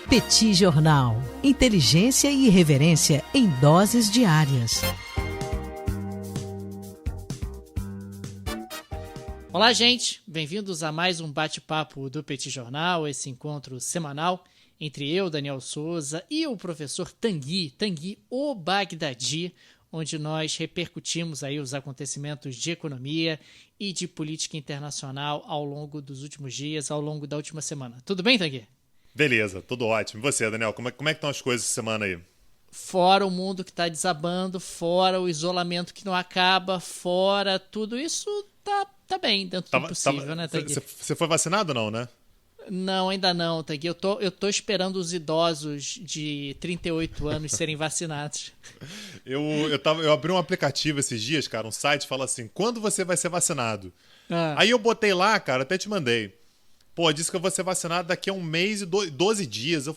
Petit Jornal. Inteligência e irreverência em doses diárias. Olá, gente. Bem-vindos a mais um bate-papo do Petit Jornal, esse encontro semanal entre eu, Daniel Souza, e o professor Tanguy o Bagdadi, onde nós repercutimos aí os acontecimentos de economia e de política internacional ao longo dos últimos dias, ao longo da última semana. Tudo bem, Tanguy? Beleza, tudo ótimo. E você, Daniel, como é que estão as coisas essa semana aí? Fora o mundo que está desabando, fora o isolamento que não acaba, fora tudo isso, tá bem, dentro do possível, né, Tanguy? Você foi vacinado ou não, né? Não, ainda não, Tanguy. Eu tô esperando os idosos de 38 anos serem vacinados. Eu abri um aplicativo esses dias, cara, um site, fala assim, quando você vai ser vacinado? Aí eu botei lá, cara, até te mandei. Pô, disse que eu vou ser vacinado daqui a 1 mês e 12 dias.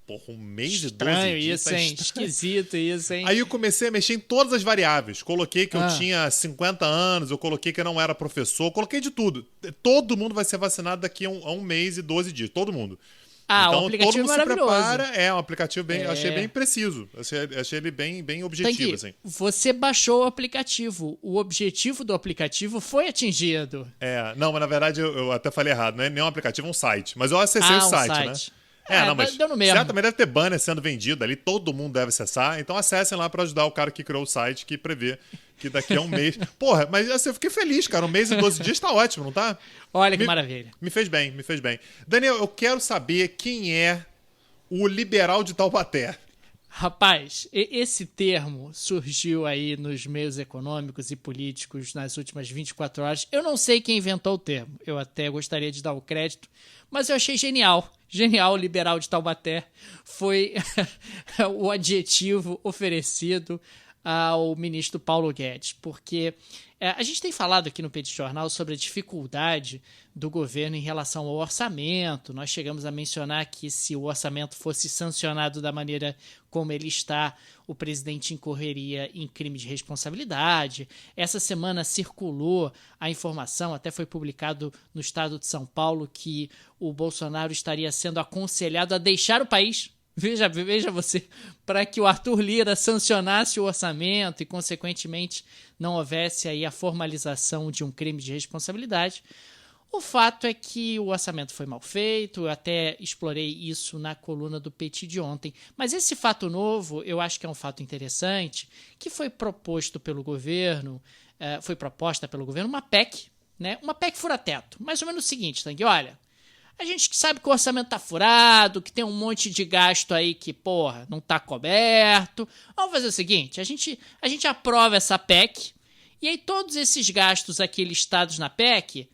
Porra, 1 mês e 12 Estranho dias? isso, hein? Esquisito isso, hein? Aí eu comecei a mexer em todas as variáveis. Coloquei que eu tinha 50 anos, eu coloquei que eu não era professor, coloquei de tudo. Todo mundo vai ser vacinado daqui a 1 mês e 12 dias, todo mundo. Então, o aplicativo todo mundo maravilhoso. se prepara. É um aplicativo bem, eu achei bem preciso. Achei ele bem objetivo, Tanguy, assim. você baixou o aplicativo. O objetivo do aplicativo foi atingido. Não, mas na verdade eu até falei errado. Não é nem um aplicativo, é um site. Mas eu acessei o site, né? Não, mas deu no mesmo. Certamente deve ter banner sendo vendido ali, todo mundo deve acessar. Então acessem lá para ajudar o cara que criou o site, que prevê que daqui a 1 mês... Porra, mas assim, eu fiquei feliz, cara. 1 mês e 12 dias tá ótimo, não tá? Olha que maravilha. Me fez bem. Daniel, eu quero saber quem é o liberal de Taubaté. Rapaz, esse termo surgiu aí nos meios econômicos e políticos nas últimas 24 horas. Eu não sei quem inventou o termo. Eu até gostaria de dar o crédito, mas eu achei genial. Genial, liberal de Taubaté. Foi o adjetivo oferecido ao ministro Paulo Guedes, porque a gente tem falado aqui no Petit Jornal sobre a dificuldade do governo em relação ao orçamento. Nós chegamos a mencionar que se o orçamento fosse sancionado da maneira como ele está, o presidente incorreria em crime de responsabilidade. Essa semana circulou a informação, até foi publicado no estado de São Paulo, que o Bolsonaro estaria sendo aconselhado a deixar o país. Veja você, para que o Arthur Lira sancionasse o orçamento e, consequentemente, não houvesse aí a formalização de um crime de responsabilidade. O fato é que o orçamento foi mal feito, eu até explorei isso na coluna do Petit de ontem. Mas esse fato novo, eu acho que é um fato interessante, que foi proposta pelo governo, uma PEC, né? Uma PEC fura-teto. Mais ou menos o seguinte, Tanguy, olha... A gente sabe que o orçamento tá furado, que tem um monte de gasto aí que, porra, não tá coberto. Vamos fazer o seguinte, a gente aprova essa PEC e aí todos esses gastos aqui listados na PEC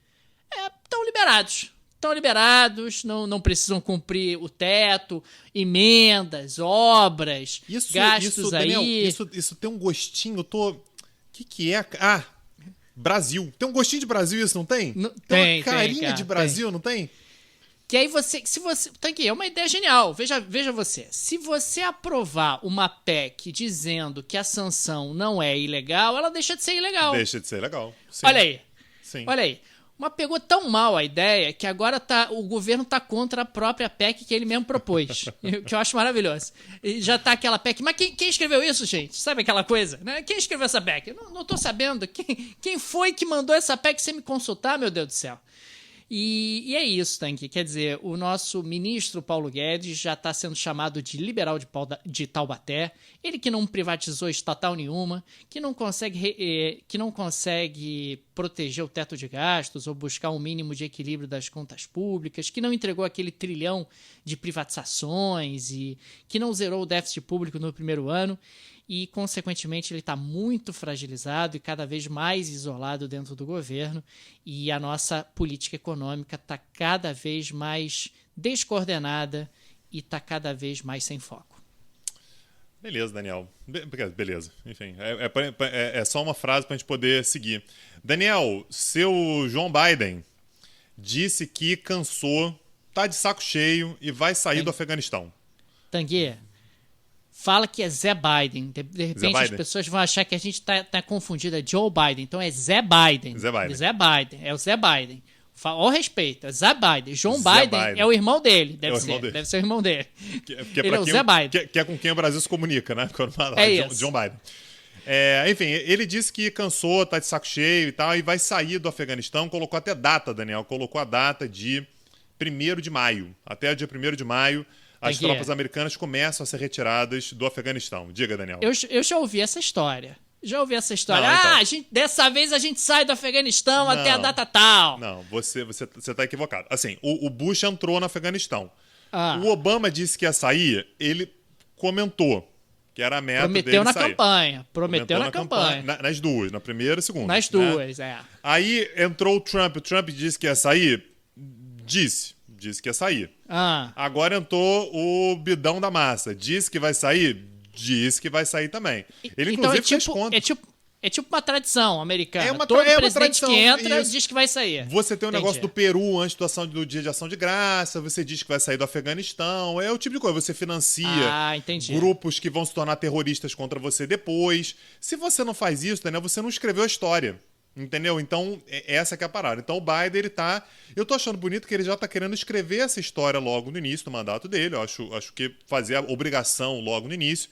estão liberados. Estão liberados, não precisam cumprir o teto, emendas, obras, gastos aí. Daniel, isso tem um gostinho, que é? Brasil. Tem um gostinho de Brasil isso, não tem? Tem uma carinha de Brasil, não tem? Que aí Tanguy, é uma ideia genial. Veja você. Se você aprovar uma PEC dizendo que a sanção não é ilegal, ela deixa de ser ilegal. Deixa de ser legal. Sim. Olha aí. Sim. Olha aí. Mas pegou tão mal a ideia que agora o governo tá contra a própria PEC que ele mesmo propôs. Que eu acho maravilhoso. E já tá aquela PEC. Mas quem escreveu isso, gente? Sabe aquela coisa? Né? Quem escreveu essa PEC? Eu não tô sabendo. Quem foi que mandou essa PEC sem me consultar, meu Deus do céu? E é isso, Tanguy. Quer dizer, o nosso ministro Paulo Guedes já está sendo chamado de liberal de Taubaté. Ele que não privatizou estatal nenhuma, que não consegue proteger o teto de gastos ou buscar um mínimo de equilíbrio das contas públicas, que não entregou aquele trilhão de privatizações e que não zerou o déficit público no primeiro ano. E, consequentemente, ele está muito fragilizado e cada vez mais isolado dentro do governo, e a nossa política econômica está cada vez mais descoordenada e está cada vez mais sem foco. Beleza, Daniel. Beleza. Enfim, é só uma frase para a gente poder seguir. Daniel, seu João Biden disse que cansou, tá de saco cheio e vai sair do Afeganistão. Tanguy, fala que é Zé Biden. De repente as pessoas vão achar que a gente tá confundido. É Joe Biden. Então é Zé Biden. Zé Biden. Zé Biden. É o Zé Biden. Olha o respeito. Zé Biden. João Zé Biden é o irmão dele. Deve É o ser. irmão dele. Deve ser o irmão dele. Que Ele é o Zé Biden. Que é com quem o Brasil se comunica, né? Quando fala É isso. John Biden. Enfim, ele disse que cansou, tá de saco cheio e tal, e vai sair do Afeganistão. Colocou até data, Daniel. Colocou a data de 1º de maio. Até o dia 1º de maio, as tropas americanas começam a ser retiradas do Afeganistão. Diga, Daniel. Eu já ouvi essa história. Não, então. Dessa vez a gente sai do Afeganistão Não. até a data tal. Não, você tá equivocado. Assim, o Bush entrou no Afeganistão. Ah. O Obama disse que ia sair, ele comentou que era a meta dele Prometeu na sair. campanha. Prometeu na campanha. Nas duas, na primeira e segunda. Nas duas, né? Aí entrou o Trump disse que ia sair, disse que ia sair. Agora entrou o Bidão da Massa, disse que vai sair, disse que vai sair também. Ele, então inclusive, fez conta. É tipo uma tradição americana. Todo presidente tradição, que entra isso. diz que vai sair. Você tem um negócio do Peru antes do Dia de Ação de Graça, você diz que vai sair do Afeganistão, é o tipo de coisa. Você financia grupos que vão se tornar terroristas contra você depois. Se você não faz isso, Daniel, você não escreveu a história. Entendeu? Então, essa que é a parada. Então, o Biden, ele tá... Eu tô achando bonito que ele já tá querendo escrever essa história logo no início do mandato dele. Eu acho que fazer a obrigação logo no início.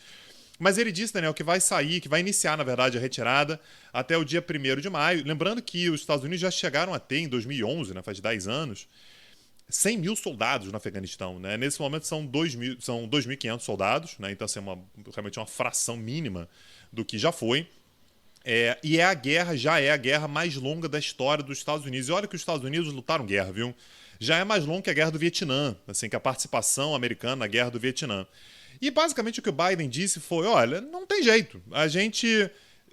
Mas ele disse, Daniel, que vai sair, que vai iniciar, na verdade, a retirada até o dia 1º de maio. Lembrando que os Estados Unidos já chegaram a ter, em 2011, né, faz 10 anos, 100 mil soldados no Afeganistão. Né? Nesse momento são 2.500 soldados, né? Então assim, realmente uma fração mínima do que já foi. Já é a guerra mais longa da história dos Estados Unidos. E olha que os Estados Unidos lutaram guerra, viu? Já é mais longa que a guerra do Vietnã, assim, que a participação americana na guerra do Vietnã. E basicamente o que o Biden disse foi, olha, não tem jeito. A gente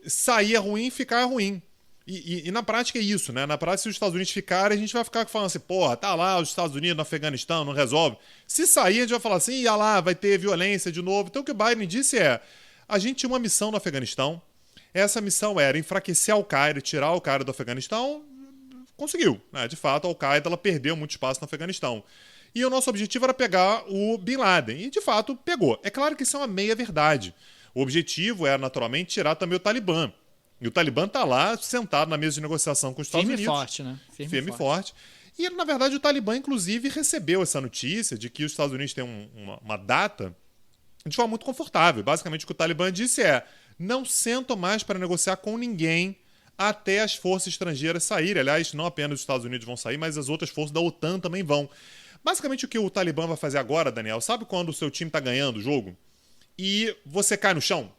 sair é ruim, ficar é ruim. E na prática é isso, né? Na prática, se os Estados Unidos ficarem, a gente vai ficar falando assim, porra, tá lá os Estados Unidos no Afeganistão, não resolve. Se sair, a gente vai falar assim, ia lá, vai ter violência de novo. Então o que o Biden disse a gente tinha uma missão no Afeganistão. Essa missão era enfraquecer a Al-Qaeda, tirar a Al-Qaeda do Afeganistão. Conseguiu, né? De fato, a Al-Qaeda ela perdeu muito espaço no Afeganistão. E o nosso objetivo era pegar o Bin Laden. E, de fato, pegou. É claro que isso é uma meia-verdade. O objetivo era, naturalmente, tirar também o Talibã. E o Talibã está lá, sentado na mesa de negociação com os Estados Unidos. Firme e forte, né? Firme e forte. E, na verdade, o Talibã, inclusive, recebeu essa notícia de que os Estados Unidos têm uma data de forma muito confortável. Basicamente, o que o Talibã disse não sento mais para negociar com ninguém até as forças estrangeiras saírem. Aliás, não apenas os Estados Unidos vão sair, mas as outras forças da OTAN também vão. Basicamente, o que o Talibã vai fazer agora, Daniel, sabe quando o seu time tá ganhando o jogo e você cai no chão?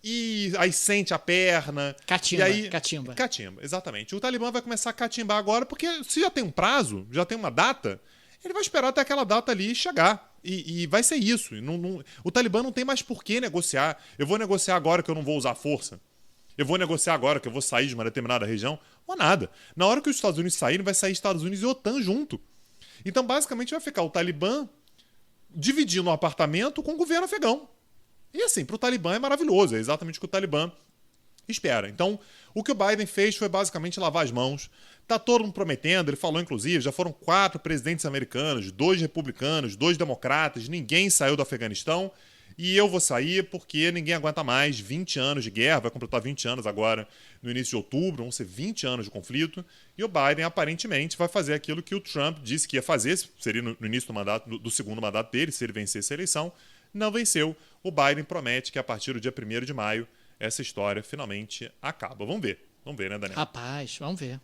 E aí sente a perna. Catimba, exatamente. O Talibã vai começar a catimbar agora, porque se já tem um prazo, já tem uma data, ele vai esperar até aquela data ali chegar. E vai ser isso. O Talibã não tem mais por que negociar. Eu vou negociar agora que eu não vou usar força. Eu vou negociar agora que eu vou sair de uma determinada região. Ou nada. Na hora que os Estados Unidos saírem, vai sair Estados Unidos e OTAN junto. Então, basicamente, vai ficar o Talibã dividindo um apartamento com o governo afegão. E assim, para o Talibã é maravilhoso. É exatamente o que o Talibã espera. Então, o que o Biden fez foi basicamente lavar as mãos. Tá todo mundo prometendo, ele falou inclusive, já foram 4 presidentes americanos, 2 republicanos, 2 democratas, ninguém saiu do Afeganistão. E eu vou sair porque ninguém aguenta mais 20 anos de guerra, vai completar 20 anos agora no início de outubro, vão ser 20 anos de conflito, e o Biden aparentemente vai fazer aquilo que o Trump disse que ia fazer, seria no início do mandato, do segundo mandato dele, se ele vencesse a eleição, não venceu. O Biden promete que a partir do dia 1º de maio essa história finalmente acaba. Vamos ver, né, Daniel? Rapaz, vamos ver.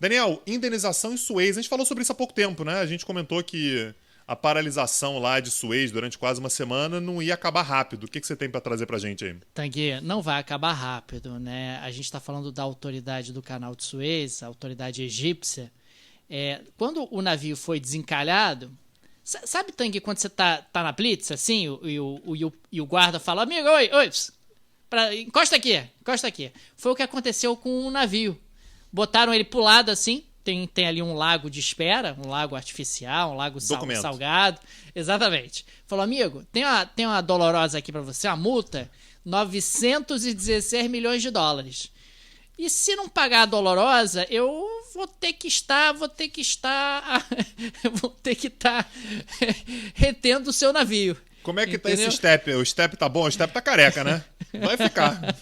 Daniel, indenização em Suez, a gente falou sobre isso há pouco tempo, né? A gente comentou que a paralisação lá de Suez durante quase uma semana não ia acabar rápido. O que você tem para trazer para a gente aí? Tanguy, não vai acabar rápido, né? A gente está falando da autoridade do canal de Suez, a autoridade egípcia. Quando o navio foi desencalhado, sabe, Tanguy, quando você tá na blitz, assim, e o guarda fala, amigo, oi, encosta aqui. Foi o que aconteceu com o navio. Botaram ele pro lado, assim, tem ali um lago de espera, um lago artificial, um lago salgado. Exatamente. Falou, amigo, tem uma dolorosa aqui pra você, uma multa, 916 milhões de dólares. E se não pagar a dolorosa, eu vou ter que estar retendo o seu navio. Como é que tá esse step? O step tá bom? O step tá careca, né? Vai ficar.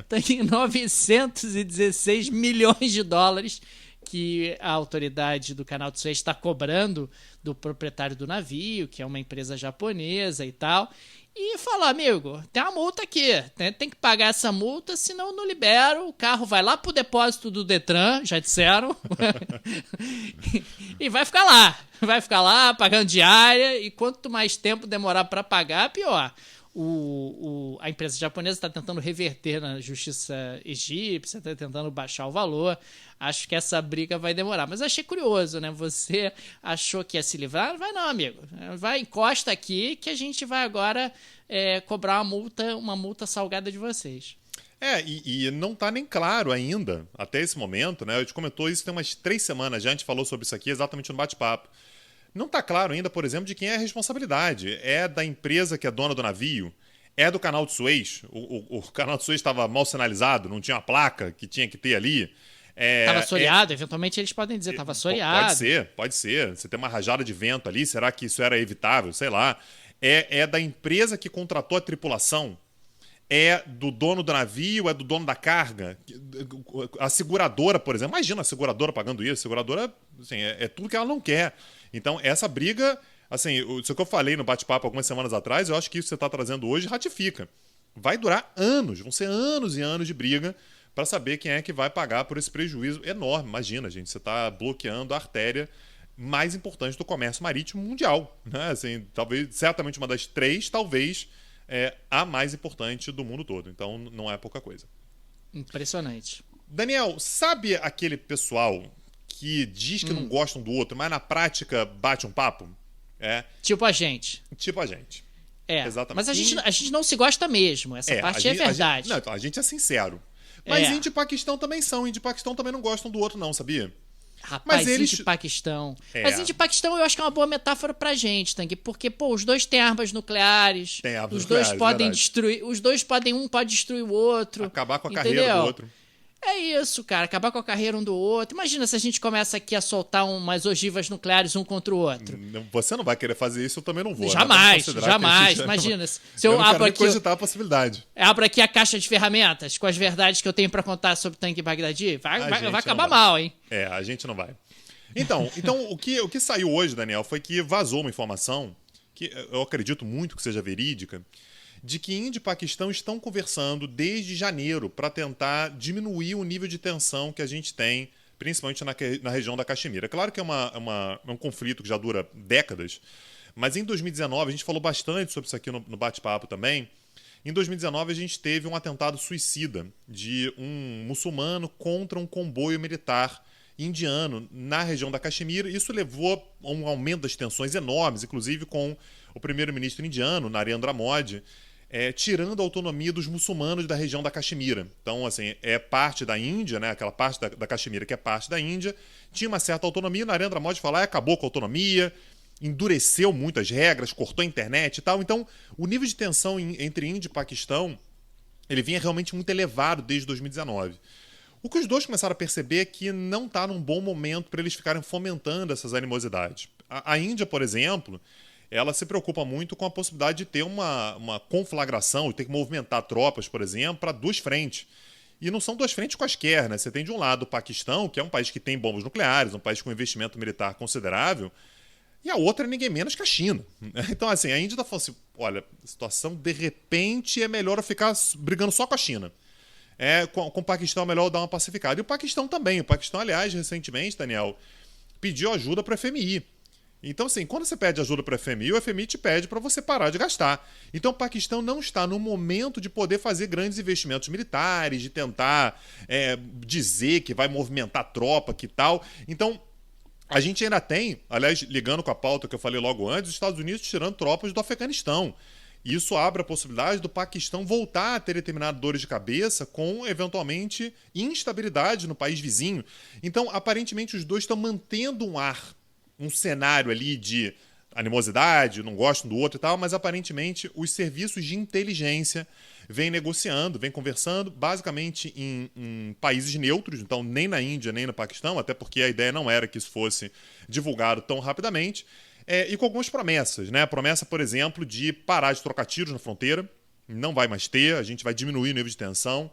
Tem 916 milhões de dólares que a autoridade do Canal de Suez está cobrando do proprietário do navio, que é uma empresa japonesa e tal, e falou, amigo, tem uma multa aqui, tem que pagar essa multa, senão eu não libero, o carro vai lá pro depósito do Detran, já disseram, e vai ficar lá pagando diária, e quanto mais tempo demorar para pagar, pior. A empresa japonesa está tentando reverter na justiça egípcia, está tentando baixar o valor. Acho que essa briga vai demorar. Mas eu achei curioso, né? Você achou que ia se livrar? Vai não, amigo. Vai, encosta aqui que a gente vai agora cobrar uma multa salgada de vocês. E não tá nem claro ainda, até esse momento, né? A gente comentou isso tem umas 3 semanas já, a gente falou sobre isso aqui exatamente no bate-papo. Não está claro ainda, por exemplo, de quem é a responsabilidade. É da empresa que é dona do navio? É do Canal de Suez? O Canal de Suez estava mal sinalizado, não tinha a placa que tinha que ter ali. Estava assoreado, eventualmente eles podem dizer, estava assoreado. Pode ser. Você tem uma rajada de vento ali, será que isso era evitável? Sei lá. É da empresa que contratou a tripulação? É do dono do navio? É do dono da carga? A seguradora, por exemplo. Imagina a seguradora pagando isso. A seguradora, assim, é tudo que ela não quer. Então, essa briga, assim, isso que eu falei no bate-papo algumas semanas atrás, eu acho que isso que você está trazendo hoje ratifica. Vai durar anos, vão ser anos e anos de briga para saber quem é que vai pagar por esse prejuízo enorme. Imagina, gente, você está bloqueando a artéria mais importante do comércio marítimo mundial, né? Assim, talvez, certamente uma das 3, talvez a mais importante do mundo todo. Então, não é pouca coisa. Impressionante. Daniel, sabe aquele pessoal que diz que não gostam do outro, mas na prática bate um papo? Tipo a gente. Exatamente. Mas a gente não se gosta mesmo. Essa parte é verdade. A gente é sincero. Mas Índia e Paquistão também são. Índia e Paquistão também não gostam do outro, não, sabia? Rapaz, Índia e Paquistão. Mas Índia e Paquistão eu acho que é uma boa metáfora pra gente, Tanguy, porque, os dois têm armas nucleares. Os dois podem destruir. Um pode destruir o outro. Acabar com a carreira do outro. É isso, cara. Acabar com a carreira um do outro. Imagina se a gente começa aqui a soltar umas ogivas nucleares um contra o outro. Você não vai querer fazer isso, eu também não vou. Jamais. Imagina. Se eu não abro aqui, cogitar a possibilidade. Abro aqui a caixa de ferramentas com as verdades que eu tenho pra contar sobre Tanguy Bagdadi, vai acabar mal, hein? A gente não vai. Então o que saiu hoje, Daniel, foi que vazou uma informação que eu acredito muito que seja verídica, de que Índia e Paquistão estão conversando desde janeiro para tentar diminuir o nível de tensão que a gente tem, principalmente na região da Caxemira. Claro que é um conflito que já dura décadas, mas em 2019, a gente falou bastante sobre isso aqui no bate-papo também, em 2019 a gente teve um atentado suicida de um muçulmano contra um comboio militar indiano na região da Caxemira. Isso levou a um aumento das tensões enormes, inclusive com o primeiro-ministro indiano, Narendra Modi, tirando a autonomia dos muçulmanos da região da Caxemira. Então, assim, é parte da Índia, né? Aquela parte da Caxemira que é parte da Índia, tinha uma certa autonomia. Narendra Modi falou, acabou com a autonomia, endureceu muitas regras, cortou a internet e tal. Então, o nível de tensão entre Índia e Paquistão, ele vinha realmente muito elevado desde 2019. O que os dois começaram a perceber é que não está num bom momento para eles ficarem fomentando essas animosidades. A Índia, por exemplo, ela se preocupa muito com a possibilidade de ter uma conflagração, de ter que movimentar tropas, por exemplo, para 2 frentes. E não são 2 frentes quaisquer, né? Você tem de um lado o Paquistão, que é um país que tem bombas nucleares, um país com investimento militar considerável, e a outra é ninguém menos que a China. Então, assim, a Índia está falando assim, olha, a situação, de repente, é melhor eu ficar brigando só com a China. Com o Paquistão é melhor dar uma pacificada. E o Paquistão também. O Paquistão, aliás, recentemente, Daniel, pediu ajuda para o FMI. Então, assim, quando você pede ajuda para o FMI te pede para você parar de gastar. Então, o Paquistão não está no momento de poder fazer grandes investimentos militares, de tentar dizer que vai movimentar tropa, que tal. Então, a gente ainda tem, aliás, ligando com a pauta que eu falei logo antes, os Estados Unidos tirando tropas do Afeganistão. Isso abre a possibilidade do Paquistão voltar a ter determinadas dores de cabeça com, eventualmente, instabilidade no país vizinho. Então, aparentemente, os dois estão mantendo um cenário ali de animosidade, não gostam do outro e tal, mas aparentemente os serviços de inteligência vêm negociando, vêm conversando, basicamente em países neutros, então nem na Índia, nem no Paquistão, até porque a ideia não era que isso fosse divulgado tão rapidamente, e com algumas promessas, né? A promessa, por exemplo, de parar de trocar tiros na fronteira, não vai mais ter, a gente vai diminuir o nível de tensão.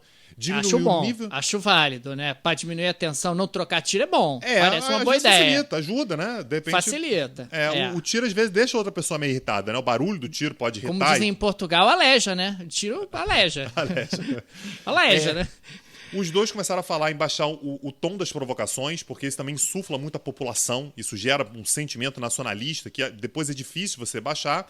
Acho bom, acho válido, né? Para diminuir a tensão, não trocar tiro é bom. Parece uma boa ideia. Facilita, ajuda, né? De repente, facilita. O tiro às vezes deixa outra pessoa meio irritada, né? O barulho do tiro pode irritar. Como dizem em Portugal, aleja, né? O tiro aleja. Aleja, né? Os dois começaram a falar em baixar o tom das provocações, porque isso também insufla muito a população, isso gera um sentimento nacionalista que depois é difícil você baixar.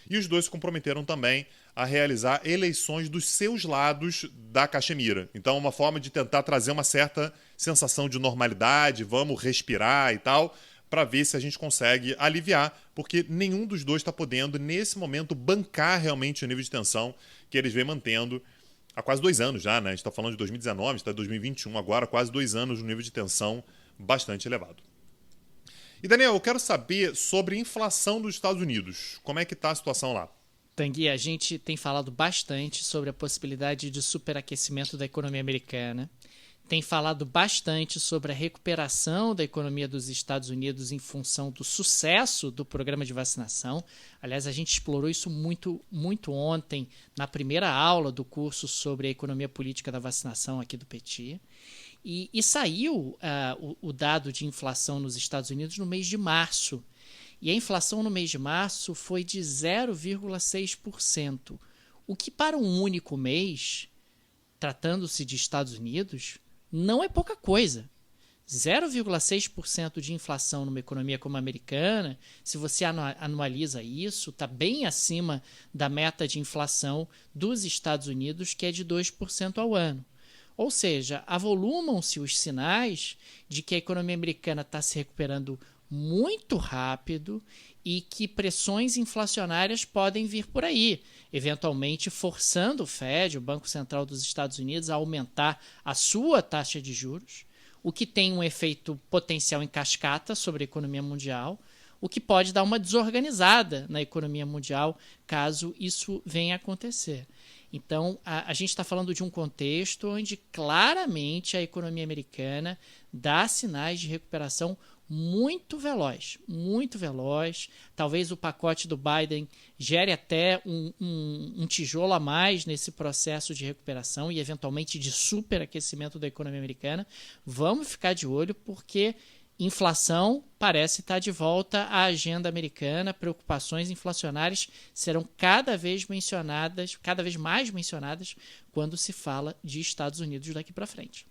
E os dois se comprometeram também a realizar eleições dos seus lados da Caxemira. Então, uma forma de tentar trazer uma certa sensação de normalidade, vamos respirar e tal, para ver se a gente consegue aliviar, porque nenhum dos dois está podendo, nesse momento, bancar realmente o nível de tensão que eles vêm mantendo há quase 2 anos já, né? A gente está falando de 2019, a gente está em 2021 agora, quase 2 anos de um nível de tensão bastante elevado. E, Daniel, eu quero saber sobre a inflação dos Estados Unidos. Como é que está a situação lá? Tanguy, a gente tem falado bastante sobre a possibilidade de superaquecimento da economia americana. Tem falado bastante sobre a recuperação da economia dos Estados Unidos em função do sucesso do programa de vacinação. Aliás, a gente explorou isso muito, muito ontem na primeira aula do curso sobre a economia política da vacinação aqui do PT. E saiu o dado de inflação nos Estados Unidos no mês de março. E a inflação no mês de março foi de 0,6%, o que para um único mês, tratando-se de Estados Unidos, não é pouca coisa. 0,6% de inflação numa economia como a americana, se você anualiza isso, está bem acima da meta de inflação dos Estados Unidos, que é de 2% ao ano. Ou seja, avolumam-se os sinais de que a economia americana está se recuperando muito rápido e que pressões inflacionárias podem vir por aí, eventualmente forçando o Fed, o Banco Central dos Estados Unidos, a aumentar a sua taxa de juros, o que tem um efeito potencial em cascata sobre a economia mundial, o que pode dar uma desorganizada na economia mundial caso isso venha a acontecer. Então, a gente está falando de um contexto onde claramente a economia americana dá sinais de recuperação muito veloz, muito veloz. Talvez o pacote do Biden gere até um tijolo a mais nesse processo de recuperação e, eventualmente, de superaquecimento da economia americana. Vamos ficar de olho porque inflação parece estar de volta à agenda americana. Preocupações inflacionárias serão cada vez mais mencionadas quando se fala de Estados Unidos daqui para frente.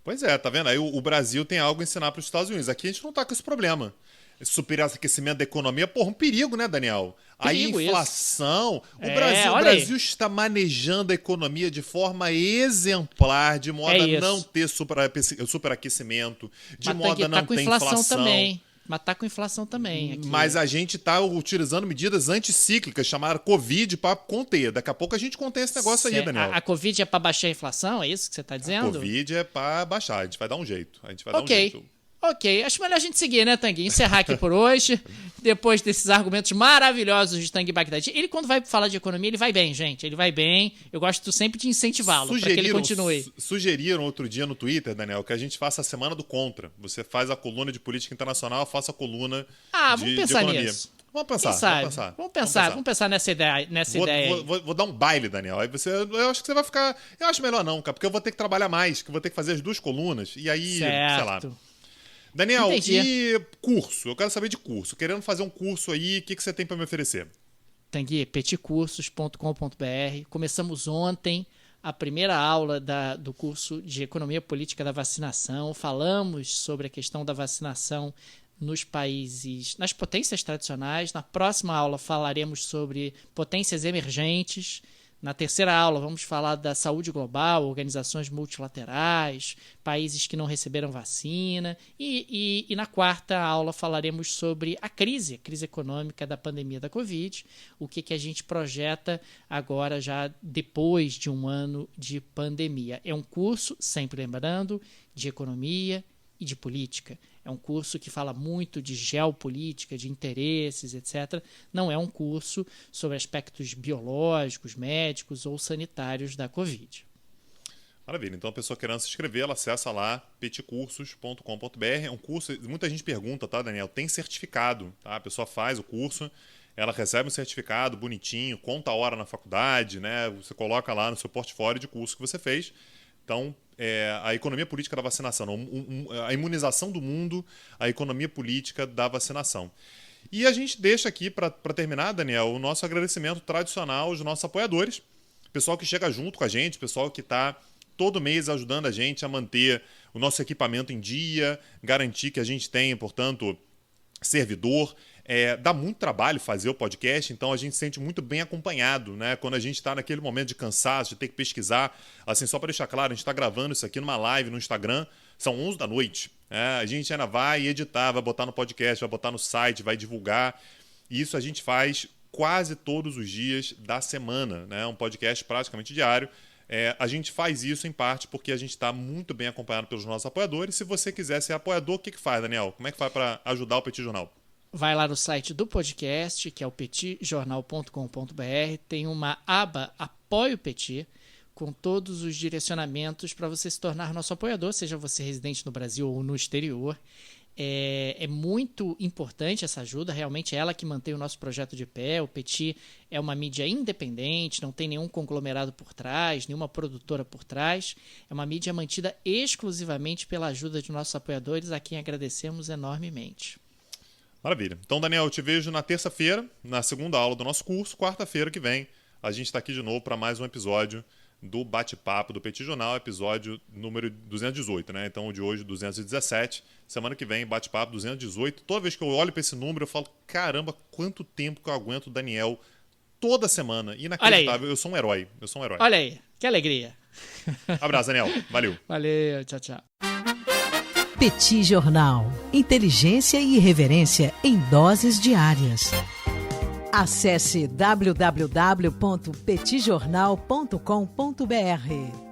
Pois é, tá vendo? Aí o Brasil tem algo a ensinar para os Estados Unidos. Aqui a gente não tá com esse problema. Esse superaquecimento da economia, porra, um perigo, né, Daniel? Perigo, a inflação. Isso. O Brasil está manejando a economia de forma exemplar, de modo a não ter superaquecimento, de modo a não ter inflação. Também. Mas tá com inflação também. Aqui. Mas a gente tá utilizando medidas anticíclicas, chamadas Covid, para conter. Daqui a pouco a gente contém esse negócio aí, Daniel. A Covid é para baixar a inflação? É isso que você tá dizendo? A Covid é para baixar. A gente vai dar um jeito. Dar um jeito. Ok, acho melhor a gente seguir, né, Tanguy? Encerrar aqui por hoje, depois desses argumentos maravilhosos de Tanguy Bagdadi. Ele, quando vai falar de economia, ele vai bem, gente. Ele vai bem. Eu gosto sempre de incentivá-lo para que ele continue. Sugeriram outro dia no Twitter, Daniel, que a gente faça a semana do contra. Você faz a coluna de política internacional, eu faço a coluna vamos pensar de economia. Nisso. Vamos pensar nessa ideia. Vou dar um baile, Daniel. Aí eu acho que você vai ficar... Eu acho melhor não, cara, porque eu vou ter que trabalhar mais, que eu vou ter que fazer as 2 colunas. E aí, sei lá... Daniel, e curso? Eu quero saber de curso. Querendo fazer um curso aí, o que você tem para me oferecer? Tanguy, petcursos.com.br. Começamos ontem a primeira aula do curso de Economia Política da Vacinação. Falamos sobre a questão da vacinação nos países, nas potências tradicionais. Na próxima aula falaremos sobre potências emergentes. Na terceira aula vamos falar da saúde global, organizações multilaterais, países que não receberam vacina. E na quarta aula falaremos sobre a crise econômica da pandemia da Covid, o que a gente projeta agora já depois de um ano de pandemia. É um curso, sempre lembrando, de economia e de política. É um curso que fala muito de geopolítica, de interesses, etc. Não é um curso sobre aspectos biológicos, médicos ou sanitários da Covid. Maravilha. Então, a pessoa querendo se inscrever, ela acessa lá petcursos.com.br. É um curso, muita gente pergunta, tá, Daniel? Tem certificado, tá? A pessoa faz o curso, ela recebe um certificado bonitinho, conta a hora na faculdade, né? Você coloca lá no seu portfólio de curso que você fez. Então, a economia política da vacinação, a imunização do mundo, a economia política da vacinação. E a gente deixa aqui, para terminar, Daniel, o nosso agradecimento tradicional aos nossos apoiadores, pessoal que chega junto com a gente, pessoal que está todo mês ajudando a gente a manter o nosso equipamento em dia, garantir que a gente tenha, portanto, servidor. Dá muito trabalho fazer o podcast, então a gente se sente muito bem acompanhado, né? Quando a gente está naquele momento de cansaço, de ter que pesquisar. Assim, só para deixar claro, a gente está gravando isso aqui numa live no Instagram, são 11 da noite. A gente ainda vai editar, vai botar no podcast, vai botar no site, vai divulgar. E isso a gente faz quase todos os dias da semana, né? Um podcast praticamente diário. A gente faz isso em parte porque a gente está muito bem acompanhado pelos nossos apoiadores. Se você quiser ser apoiador, o que faz, Daniel? Como é que faz para ajudar o Petit Jornal? Vai lá no site do podcast, que é o petitjornal.com.br, tem uma aba Apoie o Petit, com todos os direcionamentos para você se tornar nosso apoiador, seja você residente no Brasil ou no exterior. É muito importante essa ajuda, realmente é ela que mantém o nosso projeto de pé. O Petit é uma mídia independente, não tem nenhum conglomerado por trás, nenhuma produtora por trás. É uma mídia mantida exclusivamente pela ajuda de nossos apoiadores, a quem agradecemos enormemente. Maravilha. Então, Daniel, eu te vejo na terça-feira, na segunda aula do nosso curso. Quarta-feira que vem, a gente está aqui de novo para mais um episódio do Bate-Papo do Petit Jornal, episódio número 218, né? Então, o de hoje, 217. Semana que vem, Bate-Papo 218. Toda vez que eu olho para esse número, eu falo, caramba, quanto tempo que eu aguento o Daniel toda semana. Inacreditável. Eu sou um herói. Olha aí, que alegria. Abraço, Daniel. Valeu. Valeu, tchau, tchau. Petit Jornal. Inteligência e irreverência em doses diárias. Acesse www.petitjornal.com.br.